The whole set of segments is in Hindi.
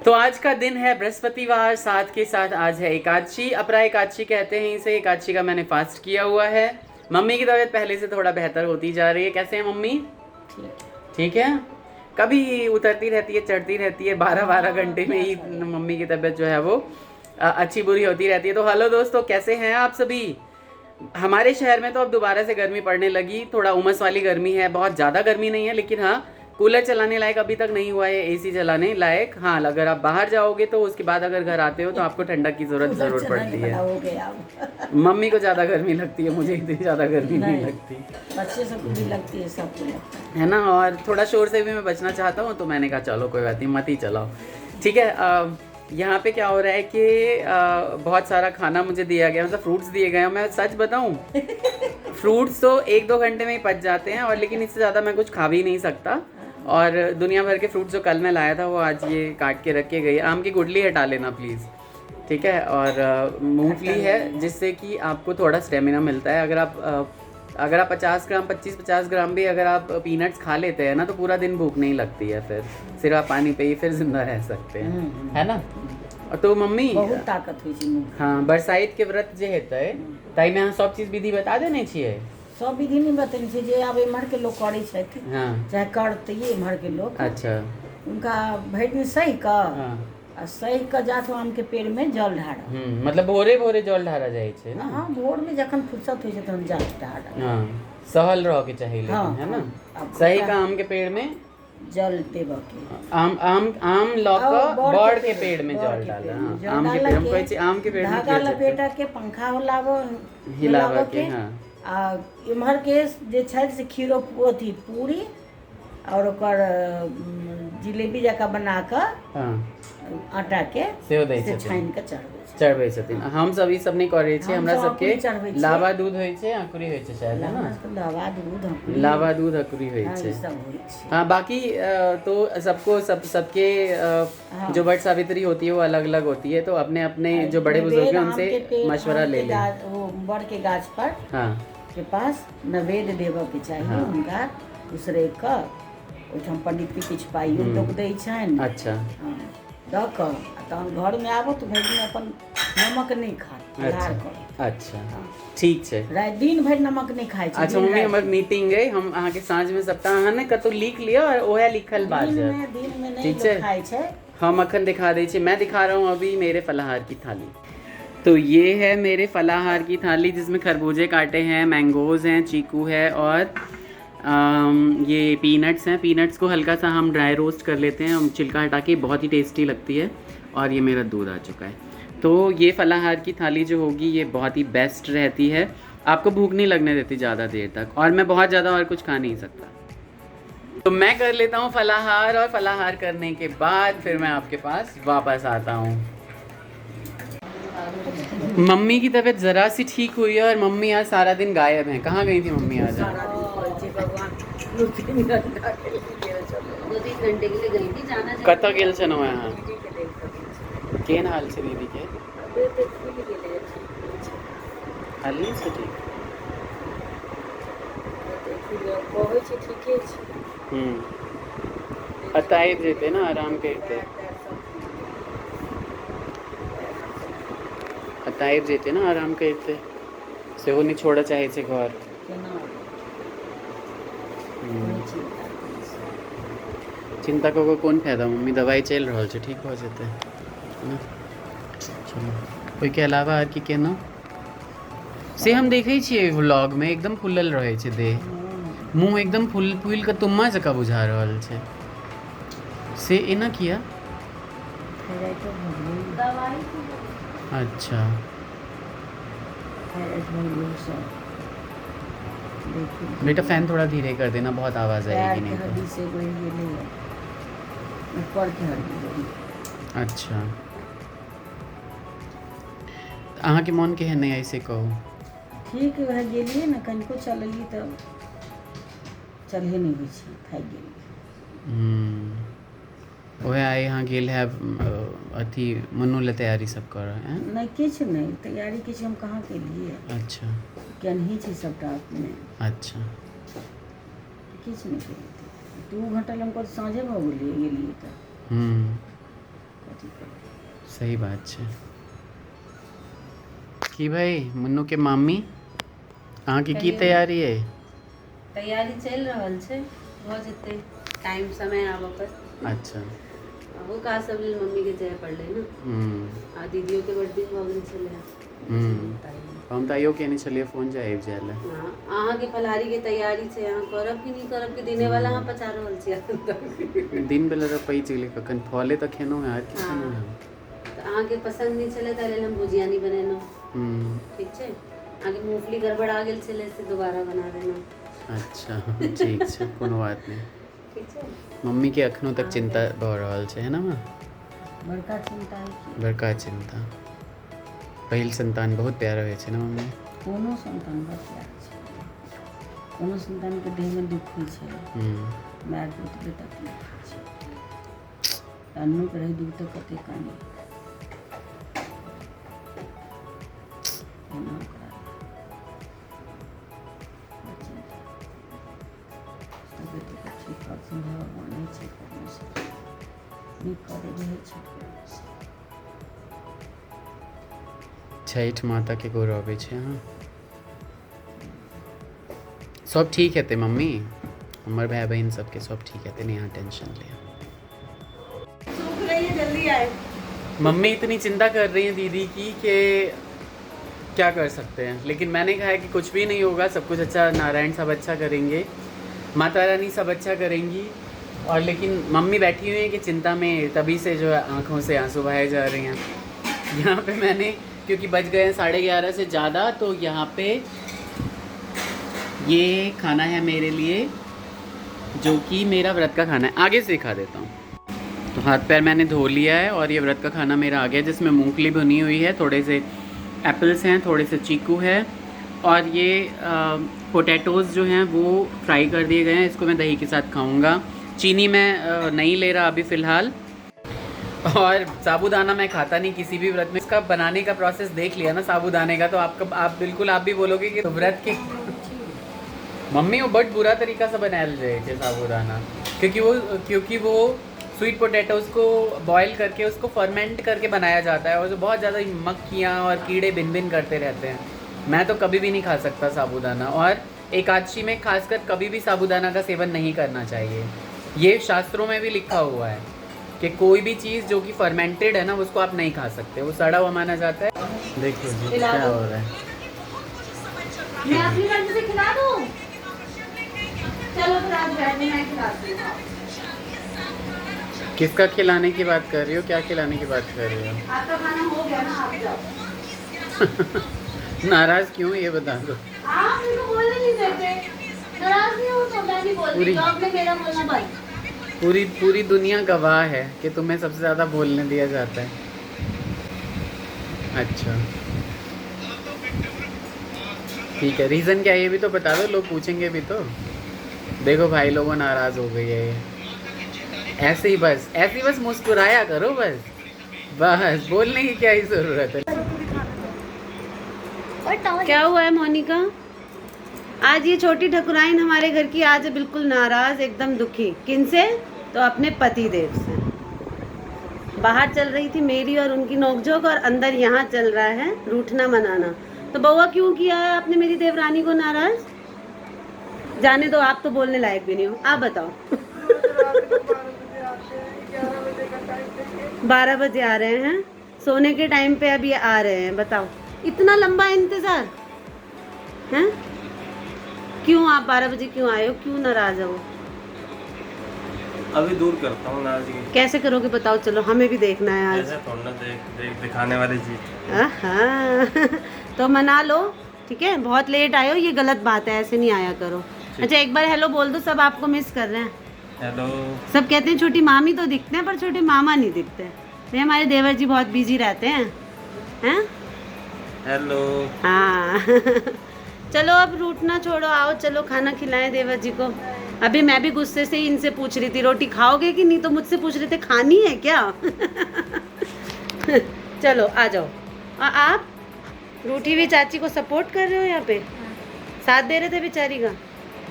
तो आज का दिन है बृहस्पतिवार, साथ के साथ आज है एकादशी, अपरा एकादशी कहते हैं इसे। एकादशी का मैंने फास्ट किया हुआ है। मम्मी की तबीयत पहले से थोड़ा बेहतर होती जा रही है। कैसे हैं मम्मी? ठीक है। कभी उतरती रहती है, चढ़ती रहती है, 12-12 घंटे में ही मम्मी की तबीयत जो है वो अच्छी बुरी होती रहती है। तो हेलो दोस्तों, कैसे हैं आप सभी? हमारे शहर में तो अब दोबारा से गर्मी पड़ने लगी। थोड़ा उमस वाली गर्मी है, बहुत ज़्यादा गर्मी नहीं है, लेकिन हाँ कूलर चलाने लायक अभी तक नहीं हुआ है, एसी चलाने लायक। हाँ, अगर आप बाहर जाओगे तो उसके बाद अगर घर आते हो तो आपको ठंडक की ज़रूरत ज़रूर पड़ती है। मम्मी को ज़्यादा गर्मी लगती है, मुझे इतनी ज़्यादा गर्मी नहीं लगती। बच्चे सबको भी लगती है, सबको लगता है ना। और थोड़ा शोर से भी मैं बचना चाहता हूँ, तो मैंने कहा चलो कोई बात नहीं, मत ही चलाओ। ठीक है। यहाँ पे क्या हो रहा है कि बहुत सारा खाना मुझे दिया गया, मतलब फ्रूट्स दिए गए हैं। मैं सच बताऊँ, फ्रूट्स तो 1-2 घंटे में ही पच जाते हैं, और लेकिन इससे ज़्यादा मैं कुछ खा भी नहीं सकता। और दुनिया भर के फ्रूट्स जो कल मैं लाया था वो आज ये काट के रख के गई। आम की गुठली हटा लेना प्लीज़, ठीक है। और मूंगफली है, जिससे कि आपको थोड़ा स्टेमिना मिलता है। अगर आप 50 ग्राम 25-50 ग्राम भी अगर आप पीनट्स खा लेते हैं ना, तो पूरा दिन भूख नहीं लगती है। फिर सिर्फ आप पानी पे ही फिर जिंदा रह सकते हैं, है ना। तो मम्मी बहुत ताकत हुई छी। हाँ, बरसाइत के व्रत जे हेतै ताई में सब चीज विधि बता देने छियै। सब विधि नहीं बतेने छै, जे आब एम्हर के लोग करै छथि, हाँ, चाहे करते एम्हर के लोग। अच्छा। उनका भरि दिन सही कऽ आ सही कऽ जात आम के पेड़ में जल ढारऽ। मतलब भोरे भोरे जल ढारा जाइ छै ना। हाँ, भोर में जखन फुर्सत होइ छै तहन जल ढारऽ। हाँ, सहल रह के चाहिए लेकिन, हाँ, है ना। हाँ। सही का आम के पेड़ में जल देबऽ के। आम लौक बड़ के पेड़ में जल डाला। हाँ, आम के पेड़ हम कहै छी आम के पेड़ में धागा लपेटा के पंखा हिलावऽ के। हाँ, आ इम्हर के जे छै से खीरो अथी पूरी और ओकर जिलेबी जकाँ बना कऽ आटा के सेहो दै से छथिन, छानि कऽ चढ़बै छथिन। हम सब ई सब नहीं करै छी, हमरा सबके चढ़बै छी। लावा दूध होइ छै, अंकुरी होइ छै शायद, है ना। लावा दूध अंकुरी, लावा दूध अंकुरी होइ हाँ, छै। ई सब होइ छै। हाँ, बाकी तो सबके जो वट सावित्री होती है वो अलग अलग होती है। तो अपने अपने जो बड़े बुजुर्ग हैं उनसे मशवरा ले लें। वो बड़ के गाछ पर हाँ के पास नवेद देबऽ के चाहिए। हाँ। हुनका उसरे कऽ ओहिठाम पंडित के किछु पाइयो लोक दै छनि। अच्छा, हाँ, दऽ कऽ आ तहन घर में आबो तो भरि दिन अपन नमक नहीं खा अच्छा, ठीक छै। रात दिन भरि नमक नहीं खाइ छै। अच्छा मम्मी, हमर मीटिंग है, हम अहाँ के साँझ में सप्ताह अहाँ ने कतौ लिख लियो और ओहे लिखल बात दिन है। में नहीं ठीक छै, लोग खाइ छै। हम अखन दिखा दै छी। मैं दिखा रहा हूँ अभी मेरे फलाहार की थाली। तो ये है मेरे फलाहार की थाली, जिसमें खरबूजे काटे हैं, मैंगोज़ हैं, चीकू है, और ये पीनट्स हैं। पीनट्स को हल्का सा हम ड्राई रोस्ट कर लेते हैं, हम छिलका हटा के, बहुत ही टेस्टी लगती है। और ये मेरा दूध आ चुका है। तो ये फलाहार की थाली जो होगी ये बहुत ही बेस्ट रहती है, आपको भूख नहीं लगने देती ज़्यादा देर तक। और मैं बहुत ज़्यादा और कुछ खा नहीं सकता, तो मैं कर लेता हूँ फलाहार, और फलाहार करने के बाद फिर मैं आपके पास वापस आता हूँ। मम्मी की तबीयत ज़रा सी ठीक हुई है, और मम्मी आज सारा दिन गायब हैं। कहाँ गई थी मम्मी आज? 2-3 घंटा के लिए गई थी। जाना कतऽ गेल छलहुँ अहाँ? केहन हाल छै दीदी के? हाली से ठीक? कहै छै ठीके छै। एतऽ आबि जेतै ना, आराम करितै। एतऽ आबि जेतै ना, आराम करितै। सेहो नहि छोड़ऽ चाहै छै घर। चिंता कऽ कऽ कोन फायदा मम्मी, दवाई चलि रहल छै, ठीक भऽ जेतै ना। चलो, ओहिके अलावा आर की केना से हम देखै छियै व्लॉग में, एकदम फुलल रहै छै देह, मुँह एकदम फूल कऽ तुम्मा जकाँ बुझा रहल छै। से एना किया? अच्छा, बेटा फैन थोड़ा धीरे कर देना, बहुत आवाज़ आएगी नहीं तो। अच्छा, अहाँ के मन केहन नहीं ऐसे कहू? ठीक भऽ गेलियै ने, कनिको चललियै तऽ चलहे नहीं होइ छै, थाकि गेलियै। ओहे आइ यहाँ गेल है अथी मनु ले तैयारी सब कर रहे हैं? नहीं, किछु नहीं तैयारी किछु हम कहाँ केलियै। अच्छा, केनही छै सबटा अपने। अच्छा, किछु नहीं केलियै। 2 घंटा लग साँझे भऽ गेलियै तऽ। की करो। सही बात है कि भाई मुन्नू के मामी अहाँ की तैयारी है? तैयारी चल रहल छै, हो जेते टाइम समय आबऽ पर। अच्छा वो का सब लेल मम्मी के जाय पड़ले ना। आ दीदियों के बर्थडे भऽ गेल छलै। हम ताइयो केने छलिए फोन जे आबि जाए ला। हां अहाँ के फलहारी के तैयारी छै, अहाँ करब कि नहीं करब के दिने वाला अहाँ पचा रहल छी। दिन बेला तो पई चले कखन फले तो खेनो है यार, किछो नहीं है। तो अहाँ के पसंद नहीं छले त लेल हम भुजिया नहीं बनेनो। ठीक छै, अहाँ के मूंगफली गड़बड़ आ गेल छले से दोबारा बना देना। अच्छा ठीक छै, कोनो बात नहीं। ठीक छै, मम्मी के अखनो तक चिंता भ रहल छै, है ना माँ? बड़का चिंता है कि बड़का चिंता। पहिल संतान बहुत प्यारा होइ छै ना मम्मी? कोनो संतान बड़ प्यार छै, कोनो संतान के देह में दुख होइ छै, माय के ओतबे तकलीफ होइ छै। अन्नू के रही दुख तो कते कानी एना ओकरा तबियत ओकर ठीक कर भगवान नहीं छै करने से नीक करे रहे छै। छठ माता के गोर अबै छै। हाँ सब ठीक हेतै मम्मी, हमर भाई बहन सबके सब ठीक हेतै, नहीं यहाँ टेंशन ले। सूख रही है, जल्दी आए। मम्मी इतनी चिंता कर रही है दीदी की कि क्या कर सकते हैं, लेकिन मैंने कहा है कि कुछ भी नहीं होगा, सब कुछ अच्छा, नारायण सब अच्छा करेंगे, माता रानी सब अच्छा करेंगी। और लेकिन मम्मी बैठी हुई है कि चिंता में, तभी से जो है आँखों से आंसू बहाए जा रहे हैं। यहाँ पे मैंने, क्योंकि बज गए हैं 11:30 से ज़्यादा, तो यहाँ पे ये खाना है मेरे लिए, जो कि मेरा व्रत का खाना है। आगे से दिखा देता हूँ। तो हाथ पैर मैंने धो लिया है और ये व्रत का खाना मेरा आ गया, जिसमें मूंगफली भुनी हुई है, थोड़े से एप्पल्स हैं, थोड़े से चीकू है, और ये पोटैटोज़ जो हैं वो फ्राई कर दिए गए हैं। इसको मैं दही के साथ खाऊंगा। चीनी मैं नहीं ले रहा अभी फ़िलहाल, और साबूदाना मैं खाता नहीं किसी भी व्रत में। इसका बनाने का प्रोसेस देख लिया ना साबूदाने का, तो आप भी बोलोगे कि व्रत के मम्मी वो बहुत बुरा तरीका से बनाया जाए साबूदाना, क्योंकि वो स्वीट पोटैटोज़ को बॉईल करके उसको फर्मेंट करके बनाया जाता है, और जो बहुत ज़्यादा मक्खियाँ और कीड़े भिन भिन करते रहते हैं। मैं तो कभी भी नहीं खा सकता साबूदाना, और एकादशी में खासकर कभी भी साबूदाना का सेवन नहीं करना चाहिए। ये शास्त्रों में भी लिखा हुआ है कि कोई भी चीज़ जो कि फर्मेंटेड है ना, उसको आप नहीं खा सकते, वो सड़ा हुआ माना जाता है। देखो जी क्या हो रहा है। मैं अपनी तरफ से खिला दूं? चलो फिर आज बैठने मैं खिलाती हूँ। किसका खिलाने की बात कर रही हो? क्या खिलाने की बात कर रही हो? आपका खाना हो गया ना, आप जाओ। नाराज क्यों, ये बता दो। आप मेरे को बोलने नहीं देते, नाराज नहीं हो तो मैं नहीं बोलती, ब्लॉग में मेरा बोलना बंद। पूरी दुनिया गवाह है कि तुम्हें सबसे ज़्यादा बोलने दिया जाता है। अच्छा ठीक है, रीज़न क्या है ये भी तो बता दो, लोग पूछेंगे भी तो। देखो भाई लोगों नाराज़ हो गई है ये। ऐसे ही बस मुस्कुराया करो, बस बोलने की क्या ही ज़रूरत है। क्या हुआ है मोनिका? आज ये छोटी ठकुराइन हमारे घर की आज है बिल्कुल नाराज, एकदम दुखी। किनसे? तो अपने पति देव से। बाहर चल रही थी मेरी और उनकी नोकझोंक, और अंदर यहाँ चल रहा है रूठना मनाना। तो बउआ क्यों किया है आपने मेरी देवरानी को नाराज? जाने दो, आप तो बोलने लायक भी नहीं हो, आप बताओ। 12 बजे आ रहे हैं, सोने के टाइम पे अभी आ रहे हैं, बताओ इतना लंबा इंतजार हैं? क्यों आप 12 बजे क्यों आए हो? क्यों नाराज हो? अभी दूर करता हूँ नाराजगी। कैसे करोगे बताओ? चलो हमें भी देखना है आज। ऐसे थोड़ा ना दिखाने वाली चीज। तो मना लो, ठीक है? बहुत लेट आए हो, ये गलत बात है, ऐसे नहीं आया करो। अच्छा एक बार हेलो बोल दो, सब आपको मिस कर रहे हैं। हेलो। सब कहते हैं छोटी मामी तो दिखते हैं पर छोटे मामा नहीं दिखते। तो हमारे देवर जी बहुत बिजी रहते हैं, हैं? हेलो। हाँ। चलो अब रूठना छोड़ो, आओ चलो खाना खिलाएं देवर जी को। अभी मैं भी गुस्से से ही इनसे पूछ रही थी रोटी खाओगे कि नहीं, तो मुझसे पूछ रहे थे खानी है क्या। चलो आ जाओ। आप रूठी हुई चाची को सपोर्ट कर रहे हो, यहाँ पे साथ दे रहे थे बेचारी का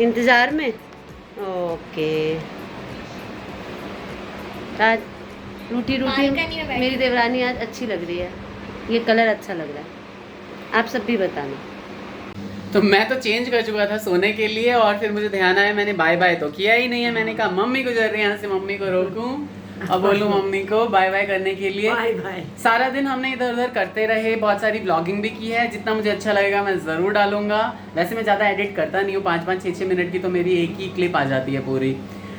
इंतजार में। ओके रूठी रूठी मेरी देवरानी आज अच्छी लग रही है, ये कलर अच्छा लग रहा है, आप सब भी बताना। तो मैं तो चेंज कर चुका था सोने के लिए और फिर मुझे ध्यान आया मैंने बाय बाय तो किया ही नहीं है। मैंने कहा मम्मी गुजर रही है यहाँ से, मम्मी को रोकूं और बोलूं मम्मी को बाय बाय करने के लिए। Bye bye. सारा दिन हमने इधर उधर करते रहे, बहुत सारी ब्लॉगिंग भी की है, जितना मुझे अच्छा लगेगा मैं ज़रूर डालूंगा। वैसे मैं ज़्यादा एडिट करता नहीं हूँ, 5-5, 6-6 मिनट की तो मेरी एक ही क्लिप आ जाती है पूरी।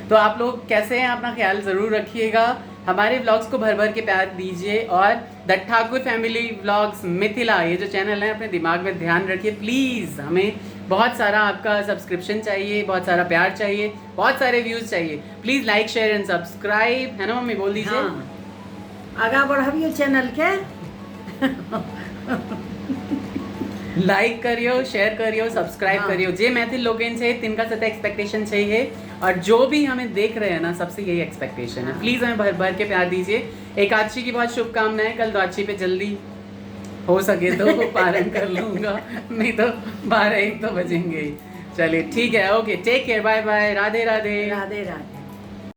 तो आप लोग कैसे हैं, अपना ख्याल ज़रूर रखिएगा, हमारे व्लॉग्स को भर भर के प्यार दीजिए और the Thakur family vlogs Mithila ये जो चैनल है अपने दिमाग में ध्यान रखिए प्लीज़। हमें बहुत सारा आपका सब्सक्रिप्शन चाहिए, बहुत सारा प्यार चाहिए, बहुत सारे व्यूज़ चाहिए। Please like share and subscribe, है ना मम्मी, बोल दीजिए। हाँ। आगा बढ़ाइए चैनल के। लाइक करियो, शेयर करियो, सब्सक्राइब करियो। जे मैथिल लोगन छे तिनका साथ एक्सपेक्टेशन चाहिए और जो भी हमें देख रहे हैं ना सबसे यही एक्सपेक्टेशन है। प्लीज हमें भर भर के प्यार दीजिए। एकादशी की बहुत शुभकामनाएं। कल द्वादशी पे जल्दी हो सके तो पारण कर लूंगा, नहीं तो 12-1 तो बजेंगे ही। चलिए ठीक है, okay, take care, bye bye, Radhe Radhe. Radhe Radhe.